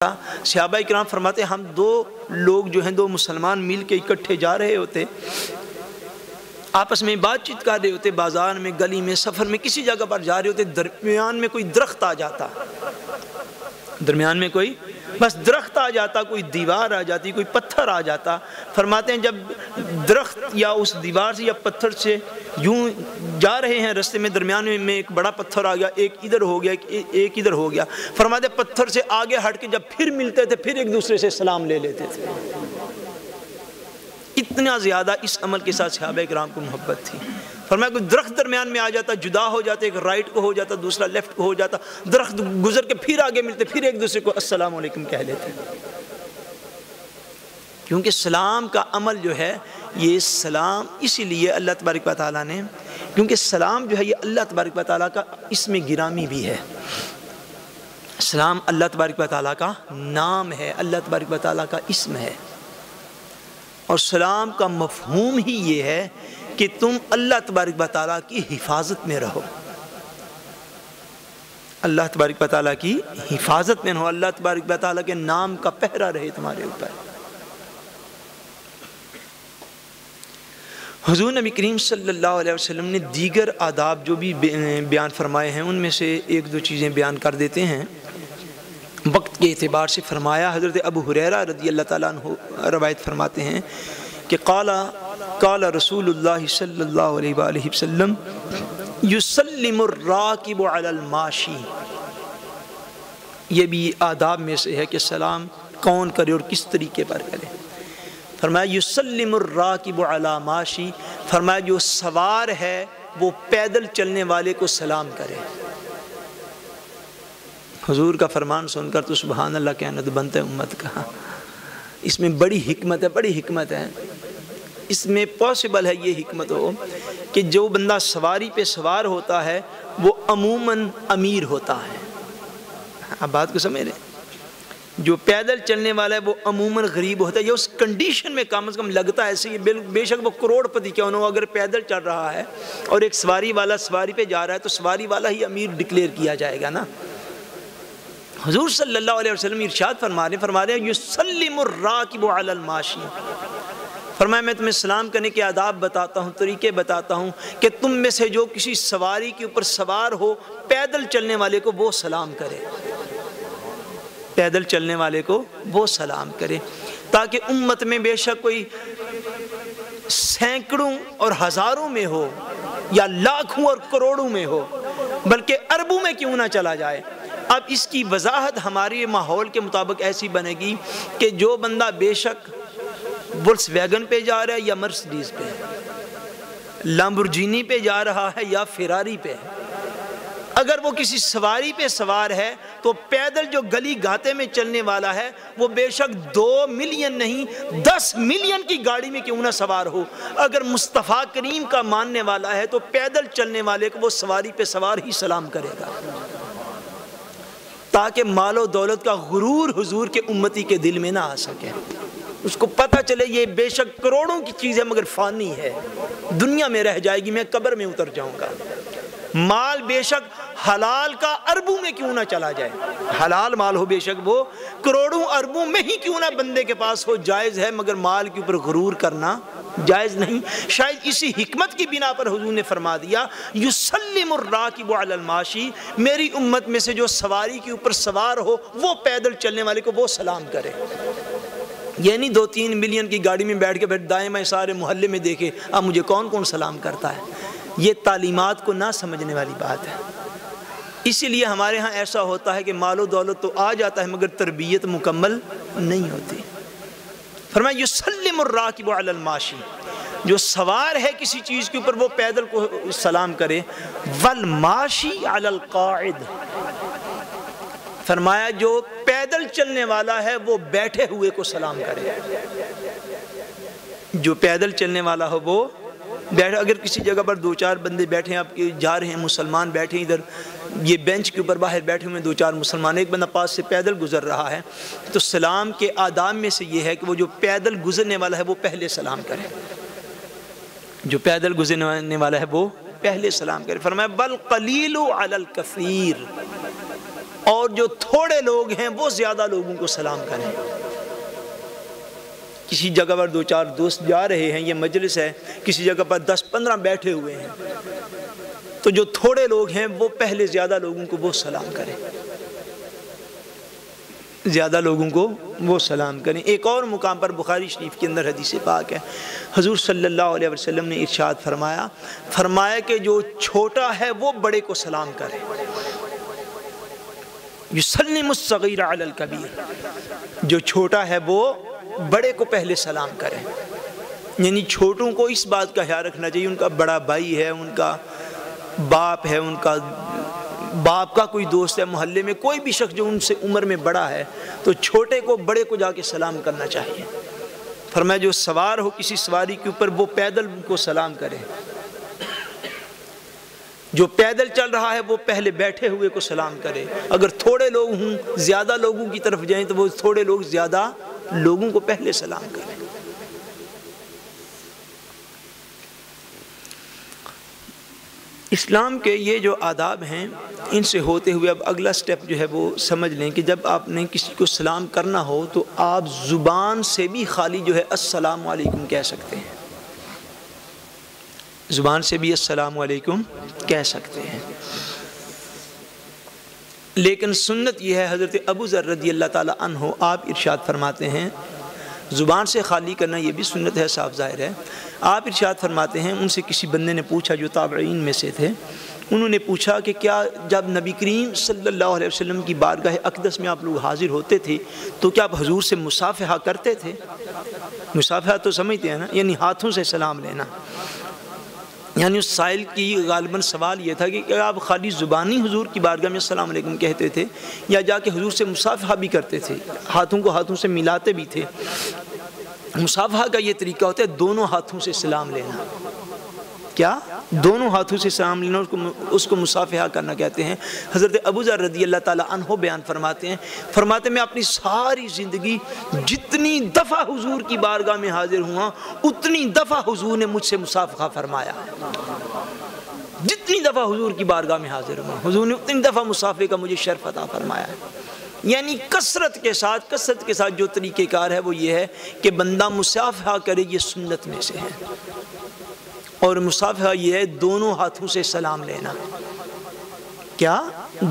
صحابہ کرام فرماتے ہیں ہم دو لوگ جو ہیں، دو مسلمان مل کے اکٹھے جا رہے ہوتے، آپس میں بات چیت کر رہے ہوتے، بازار میں، گلی میں، سفر میں، کسی جگہ پر جا رہے ہوتے، درمیان میں کوئی درخت آ جاتا، درمیان میں کوئی بس درخت آ جاتا، کوئی دیوار آ جاتی، کوئی پتھر آ جاتا۔ فرماتے ہیں جب درخت یا اس دیوار سے یا پتھر سے یوں جا رہے ہیں رستے میں، درمیان میں ایک بڑا پتھر آ گیا، ایک ادھر ہو گیا، ایک ادھر ہو گیا۔ فرماتے ہیں پتھر سے آگے ہٹ کے جب پھر ملتے تھے، پھر ایک دوسرے سے سلام لے لیتے تھے۔ اتنا زیادہ اس عمل کے ساتھ صحابہ کرام کو محبت تھی۔ فرمایا کوئی درخت درمیان میں آ جاتا، جدا ہو جاتا، ایک رائٹ کو ہو جاتا، دوسرا لیفٹ کو ہو جاتا، درخت گزر کے پھر آگے ملتے، پھر ایک دوسرے کو السلام علیکم کہہ لیتے۔ کیونکہ سلام کا عمل جو ہے، یہ سلام اسی لیے اللہ تبارک و تعالیٰ نے، کیونکہ سلام جو ہے یہ اللہ تبارک و تعالیٰ کا اسم گرامی بھی ہے۔ سلام اللہ تبارک و تعالیٰ کا نام ہے، اللہ تبارک و تعالیٰ کا اسم ہے، اور سلام کا مفہوم ہی یہ ہے کہ تم اللہ تبارک و تعالیٰ کی حفاظت میں رہو، اللہ تبارک و تعالیٰ کی حفاظت میں رہو، اللہ تبارک و تعالیٰ کے نام کا پہرا رہے تمہارے اوپر۔ حضور نبی کریم صلی اللہ علیہ وسلم نے دیگر آداب جو بھی بیان فرمائے ہیں، ان میں سے ایک دو چیزیں بیان کر دیتے ہیں وقت کے اعتبار سے۔ فرمایا، حضرت ابو ہریرہ رضی اللہ تعالیٰ عنہ روایت فرماتے ہیں کہ قال رسول اللہ صلی اللہ علیہ وآلہ وسلم یسلم الراکب علی الماشی۔ یہ بھی آداب میں سے ہے کہ سلام کون کرے اور کس طریقے پر کرے۔ فرمایا یسلم الراکب علی ماشی، فرمایا جو سوار ہے وہ پیدل چلنے والے کو سلام کرے۔ حضور کا فرمان سن کر تو سبحان اللہ کہنا تو بنتا ہے امت کا۔ اس میں بڑی حکمت ہے، بڑی حکمت ہے۔ اس میں پاسبل ہے یہ حکمت ہو کہ جو بندہ سواری پہ سوار ہوتا ہے وہ عموماً امیر ہوتا ہے۔ آپ بات کو سمجھ رہے ہیں؟ جو پیدل چلنے والا ہے وہ عموماً غریب ہوتا ہے، یا اس کنڈیشن میں کم از کم لگتا ہے ایسے، بے شک وہ کروڑ پتی کیوں نہ ہو، اگر پیدل چل رہا ہے اور ایک سواری والا سواری پہ جا رہا ہے تو سواری والا ہی امیر ڈکلیئر کیا جائے گا نا۔ حضور صلی اللہ علیہ وسلم ارشاد فرما رہے ہیں یسلم الراکب علی الماشی۔ فرمایا میں تمہیں سلام کرنے کے آداب بتاتا ہوں، طریقے بتاتا ہوں کہ تم میں سے جو کسی سواری کے اوپر سوار ہو، پیدل چلنے والے کو وہ سلام کرے، پیدل چلنے والے کو وہ سلام کرے، تاکہ امت میں بے شک کوئی سینکڑوں اور ہزاروں میں ہو، یا لاکھوں اور کروڑوں میں ہو، بلکہ اربوں میں کیوں نہ چلا جائے۔ اب اس کی وضاحت ہمارے ماحول کے مطابق ایسی بنے گی کہ جو بندہ بے شک وولکس ویگن پہ جا رہا ہے یا مرسڈیز پہ، لامبورجینی پہ جا رہا ہے یا فراری پہ، اگر وہ کسی سواری پہ سوار ہے تو پیدل جو گلی گھاتے میں چلنے والا ہے وہ بے شک 2 ملین نہیں 10 ملین کی گاڑی میں کیوں نہ سوار ہو، اگر مصطفیٰ کریم کا ماننے والا ہے تو پیدل چلنے والے کو وہ سواری پہ سوار ہی سلام کرے گا، تاکہ مال و دولت کا غرور حضور کے امتی کے دل میں نہ آ سکے۔ اس کو پتہ چلے یہ بے شک کروڑوں کی چیز ہے مگر فانی ہے، دنیا میں رہ جائے گی، میں قبر میں اتر جاؤں گا۔ مال بے شک حلال کا اربوں میں کیوں نہ چلا جائے، حلال مال ہو بے شک وہ کروڑوں اربوں میں ہی کیوں نہ بندے کے پاس ہو، جائز ہے، مگر مال کے اوپر غرور کرنا جائز نہیں۔ شاید اسی حکمت کی بنا پر حضور نے فرما دیا یسلم الراکب علی الماشی، میری امت میں سے جو سواری کے اوپر سوار ہو وہ پیدل چلنے والے کو وہ سلام کرے۔ یعنی 2-3 ملین کی گاڑی میں بیٹھ کے پھر دائیں بائیں سارے محلے میں دیکھے اب مجھے کون کون سلام کرتا ہے، یہ تعلیمات کو نہ سمجھنے والی بات ہے۔ اسی لیے ہمارے ہاں ایسا ہوتا ہے کہ مال و دولت تو آ جاتا ہے مگر تربیت مکمل نہیں ہوتی۔ فرمایا یسلم الراکب علی الماشی، جو سوار ہے کسی چیز کے اوپر وہ پیدل کو سلام کرے، والماشی علی القاعد، فرمایا جو پیدل چلنے والا ہے وہ بیٹھے ہوئے کو سلام کرے، جو پیدل چلنے والا ہو وہ بیٹھے۔ اگر کسی جگہ پر 2-4 بندے بیٹھے ہیں، آپ کے جا رہے ہیں مسلمان بیٹھے ہیں ادھر، یہ بینچ کے اوپر باہر بیٹھے ہوئے 2-4 مسلمان، ایک بندہ پاس سے پیدل گزر رہا ہے، تو سلام کے آداب میں سے یہ ہے کہ وہ جو پیدل گزرنے والا ہے وہ پہلے سلام کرے، جو پیدل گزرنے والا ہے وہ پہلے سلام کرے۔ فرمایا بل قلیل علی الکثیر، اور جو تھوڑے لوگ ہیں وہ زیادہ لوگوں کو سلام کریں۔ کسی جگہ پر 2-4 دوست جا رہے ہیں، یہ مجلس ہے، کسی جگہ پر 10-15 بیٹھے ہوئے ہیں، تو جو تھوڑے لوگ ہیں وہ پہلے زیادہ لوگوں کو وہ سلام کریں، زیادہ لوگوں کو وہ سلام کریں۔ ایک اور مقام پر بخاری شریف کے اندر حدیث پاک ہے، حضور صلی اللہ علیہ وسلم نے ارشاد فرمایا کہ جو چھوٹا ہے وہ بڑے کو سلام کرے، یسلم الصغیر علی الکبیر، جو چھوٹا ہے وہ بڑے کو پہلے سلام کرے۔ یعنی چھوٹوں کو اس بات کا خیال رکھنا چاہیے، ان کا بڑا بھائی ہے، ان کا باپ ہے، ان کا باپ کا کوئی دوست ہے، محلے میں کوئی بھی شخص جو ان سے عمر میں بڑا ہے، تو چھوٹے کو بڑے کو جا کے سلام کرنا چاہیے۔ فرمایا جو سوار ہو کسی سواری کے اوپر وہ پیدل کو سلام کرے، جو پیدل چل رہا ہے وہ پہلے بیٹھے ہوئے کو سلام کرے۔ اگر تھوڑے لوگ ہوں زیادہ لوگوں کی طرف جائیں تو وہ تھوڑے لوگ زیادہ لوگوں کو پہلے سلام کریں۔ اسلام کے یہ جو آداب ہیں ان سے ہوتے ہوئے اب اگلا سٹیپ جو ہے وہ سمجھ لیں کہ جب آپ نے کسی کو سلام کرنا ہو تو آپ زبان سے بھی خالی جو ہے السلام علیکم کہہ سکتے ہیں، زبان سے بھی السلام علیکم کہہ سکتے ہیں، لیکن سنت یہ ہے، حضرت ابو ذر رضی اللہ تعالی عنہ آپ ارشاد فرماتے ہیں، زبان سے خالی کرنا یہ بھی سنت ہے، صاف ظاہر ہے۔ آپ ارشاد فرماتے ہیں، ان سے کسی بندے نے پوچھا جو تابعین میں سے تھے، انہوں نے پوچھا کہ کیا جب نبی کریم صلی اللہ علیہ وسلم کی بارگاہ اقدس میں آپ لوگ حاضر ہوتے تھے تو کیا آپ حضور سے مصافحہ کرتے تھے؟ مصافحہ تو سمجھتے ہیں نا، یعنی ہاتھوں سے سلام لینا۔ یعنی اس سائل کی غالباً سوال یہ تھا کہ کیا آپ خالی زبانی حضور کی بارگاہ میں السلام علیکم کہتے تھے یا جا کے حضور سے مصافحہ بھی کرتے تھے، ہاتھوں کو ہاتھوں سے ملاتے بھی تھے؟ مصافحہ کا یہ طریقہ ہوتا ہے دونوں ہاتھوں سے سلام لینا، کیا دونوں ہاتھوں سے سلام لینا، اس کو مصافحہ کرنا کہتے ہیں۔ حضرت ابو ذر رضی اللہ تعالی عنہ بیان فرماتے ہیں میں اپنی ساری زندگی جتنی دفعہ حضور کی بارگاہ میں حاضر ہوا اتنی دفعہ حضور نے مجھ سے مصافحہ فرمایا، جتنی دفعہ حضور کی بارگاہ میں حاضر ہوا حضور نے اتنی دفعہ مصافحے کا مجھے شرف عطا فرمایا ہے۔ یعنی کثرت کے ساتھ جو طریقہ کار ہے وہ یہ ہے کہ بندہ مصافحہ کرے، یہ سنت میں سے ہے، اور مصافحہ یہ ہے دونوں ہاتھوں سے سلام لینا، کیا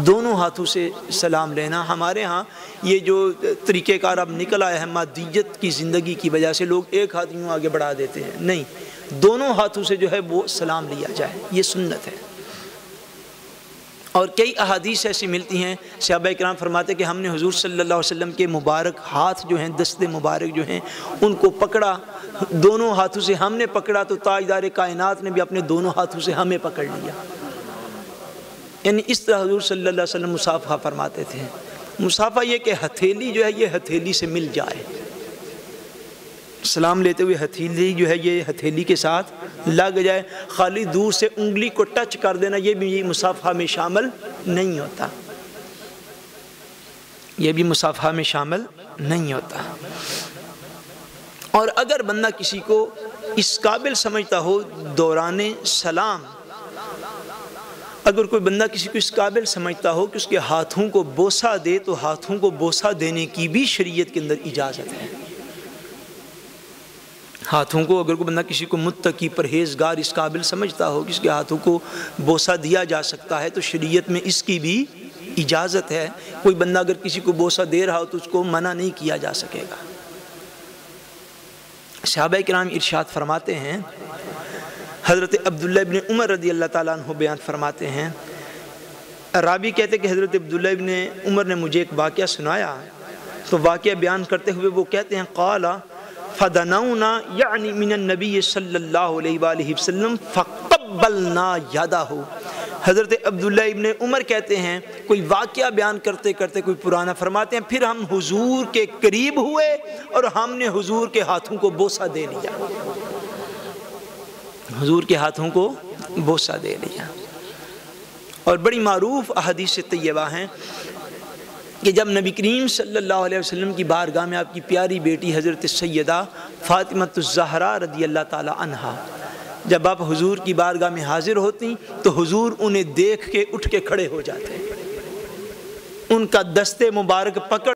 دونوں ہاتھوں سے سلام لینا۔ ہمارے ہاں یہ جو طریقہ کار اب نکل آیا ہے مادیت کی زندگی کی وجہ سے، لوگ ایک ہاتھ یوں آگے بڑھا دیتے ہیں، نہیں، دونوں ہاتھوں سے جو ہے وہ سلام لیا جائے، یہ سنت ہے۔ اور کئی احادیث ایسی ملتی ہیں، صحابہ کرام فرماتے کہ ہم نے حضور صلی اللہ علیہ وسلم کے مبارک ہاتھ جو ہیں، دست مبارک جو ہیں، ان کو پکڑا، دونوں ہاتھوں سے ہم نے پکڑا تو تاجدار کائنات نے بھی اپنے دونوں ہاتھوں سے ہمیں پکڑ لیا۔ یعنی اس طرح حضور صلی اللہ علیہ وسلم مصافحہ فرماتے تھے۔ مصافحہ یہ کہ ہتھیلی جو ہے یہ ہتھیلی سے مل جائے، سلام لیتے ہوئے ہتھیلی جو ہے یہ ہتھیلی کے ساتھ لگ جائے، خالی دور سے انگلی کو ٹچ کر دینا یہ بھی مصافحہ میں شامل نہیں ہوتا، یہ بھی مصافحہ میں شامل نہیں ہوتا۔ اور اگر بندہ کسی کو اس قابل سمجھتا ہو دوران سلام، اگر کوئی بندہ کسی کو اس قابل سمجھتا ہو کہ اس کے ہاتھوں کو بوسہ دے تو ہاتھوں کو بوسہ دینے کی بھی شریعت کے اندر اجازت ہے۔ ہاتھوں کو اگر کوئی بندہ کسی کو متقی پرہیزگار اس قابل سمجھتا ہو کہ اس کے ہاتھوں کو بوسہ دیا جا سکتا ہے تو شریعت میں اس کی بھی اجازت ہے۔ کوئی بندہ اگر کسی کو بوسہ دے رہا ہو تو اس کو منع نہیں کیا جا سکے گا۔ صحابہ کرام ارشاد فرماتے ہیں، حضرت عبداللہ ابن عمر رضی اللہ تعالیٰ عنہ بیان فرماتے ہیں، راوی کہتے ہیں کہ حضرت عبداللہ ابن عمر نے مجھے ایک واقعہ سنایا، تو واقعہ بیان کرتے ہوئے وہ کہتے ہیں قال فدنونا یعنی من النبی صلی اللہ علیہ وآلہ وسلم فقبلنا یدہ۔ حضرت عبداللہ ابن عمر کہتے ہیں کوئی واقعہ بیان کرتے کرتے کوئی پرانا، فرماتے ہیں پھر ہم حضور کے قریب ہوئے اور ہم نے حضور کے ہاتھوں کو بوسہ دے لیا، حضور کے ہاتھوں کو بوسہ دے لیا۔ اور بڑی معروف احادیث طیبہ ہیں کہ جب نبی کریم صلی اللہ علیہ وسلم کی بارگاہ میں آپ کی پیاری بیٹی حضرت سیدہ فاطمہ الزہرا رضی اللہ تعالی عنہا جب آپ حضور کی بارگاہ میں حاضر ہوتی تو حضور انہیں دیکھ کے اٹھ کے کھڑے ہو جاتے، ان کا دستے مبارک پکڑ